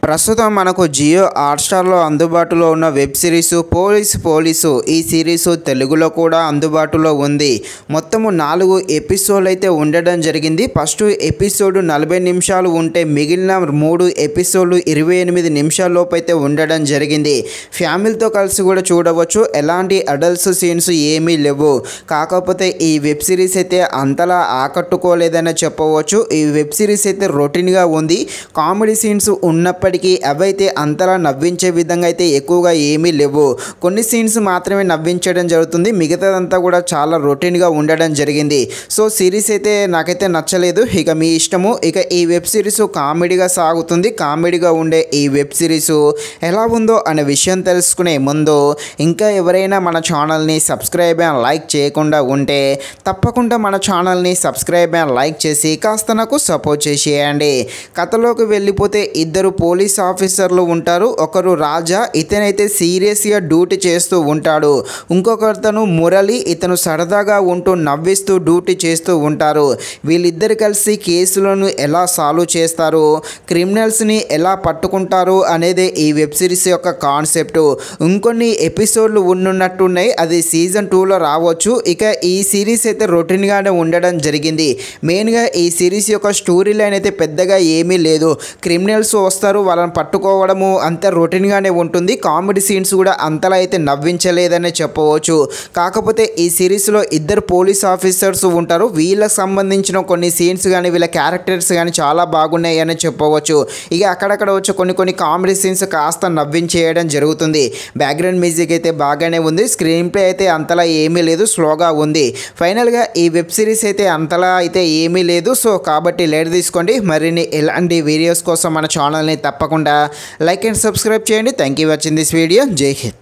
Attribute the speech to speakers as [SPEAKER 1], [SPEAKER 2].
[SPEAKER 1] ప్రస్తుతం మనకు జియో హాట్‌స్టార్‌లో అందుబాటులో ఉన్న వెబ్ సిరీస్ పోలీసు ఈ సిరీస్ తెలుగులో కూడా అందుబాటులో ఉంది. మొత్తము 4 ఎపిసోడ్లు అయితే ఉండడం జరిగింది. ఫస్ట్ ఎపిసోడ్ 40 నిమిషాలు ఉంటే మిగిలిన 3 ఎపిసోడ్లు 28 నిమిషాల లోపు అయితే ఉండడం జరిగింది. ఫ్యామిలీతో కలిసి కూడా చూడవచ్చు. ఎలాంటి అడల్ట్స్ సీన్స్ ఏమీ లేవు. కాకపోతే ఈ వెబ్ సిరీస్ అయితే అంతలా ఆకట్టుకోలేదని చెప్పవచ్చు. ఈ వెబ్ సిరీస్ అయితే రొటీన్‌గా ఉంది. కామెడీ సీన్స్ ఉన్నప్పటికీ అవైతే అంతలా నవ్వించే విధంగా అయితే ఎక్కువగా ఏమీ లేవు. కొన్ని సీన్స్ మాత్రమే నవ్వించడం జరుగుతుంది. మిగతాదంతా కూడా చాలా రొటీన్‌గా ఉండడం జరిగింది. సో సిరీస్ అయితే నాకైతే నచ్చలేదు. ఇక మీ ఇష్టము. ఇక ఈ వెబ్ సిరీస్ కామెడీగా సాగుతుంది. కామెడీగా ఉండే ఈ వెబ్ సిరీస్ ఎలా ఉందో అనే విషయం తెలుసుకునే ముందు ఇంకా ఎవరైనా మన ఛానల్ని సబ్స్క్రైబ్ అండ్ లైక్ చేయకుండా ఉంటే తప్పకుండా మన ఛానల్ని సబ్స్క్రైబ్ అండ్ లైక్ చేసి కాస్త నాకు సపోర్ట్ చేసేయండి. కథలోకి వెళ్ళిపోతే ఇద్దరు పోలీస్ ఆఫీసర్లు ఉంటారు. ఒకరు రాజా, ఇతనైతే సీరియస్గా డ్యూటీ చేస్తూ ఉంటాడు. ఇంకొకతను మురళి, ఇతను సరదాగా ఉంటూ నవ్విస్తూ డ్యూటీ చేస్తూ ఉంటారు. వీళ్ళిద్దరు కలిసి కేసులను ఎలా సాల్వ్ చేస్తారు, క్రిమినల్స్ని ఎలా పట్టుకుంటారు అనేది ఈ వెబ్ సిరీస్ యొక్క కాన్సెప్ట్. ఇంకొన్ని ఎపిసోడ్లు ఉన్నట్టున్నాయి. అది సీజన్ 2లో రావచ్చు. ఇక ఈ సిరీస్ అయితే రొటీన్గానే ఉండడం జరిగింది. మెయిన్గా ఈ సిరీస్ యొక్క స్టోరీ లైన్ అయితే పెద్దగా ఏమీ లేదు. క్రిమినల్స్ వస్తారు, వాళ్ళని పట్టుకోవడము అంత రొటీన్గానే ఉంటుంది. కామెడీ సీన్స్ కూడా అంతలా అయితే నవ్వించలేదనే చెప్పవచ్చు. కాకపోతే ఈ సిరీస్లో ఇద్దరు పోలీస్ ఆఫీసర్స్ ఉంటారు. వీళ్ళకి సంబంధించిన కొన్ని సీన్స్ కానీ వీళ్ళ క్యారెక్టర్స్ కానీ చాలా బాగున్నాయి అని చెప్పవచ్చు. ఇక అక్కడక్కడ వచ్చే కొన్ని కామెడీ సీన్స్ కాస్త నవ్వించేయడం జరుగుతుంది. బ్యాక్గ్రౌండ్ మ్యూజిక్ అయితే బాగానే ఉంది. స్క్రీన్ ప్లే అయితే అంతలా ఏమీ లేదు, స్లోగా ఉంది. ఫైనల్గా ఈ వెబ్ సిరీస్ అయితే అంతలా అయితే ఏమీ లేదు. సో కాబట్టి లైట్ తీసుకోండి. మరిన్ని ఇలాంటి వీడియోస్ కోసం మన ఛానల్ని తప్పకుండా లైక్ అండ్ సబ్స్క్రైబ్ చేయండి. Thank you watching this video. జై హింద్.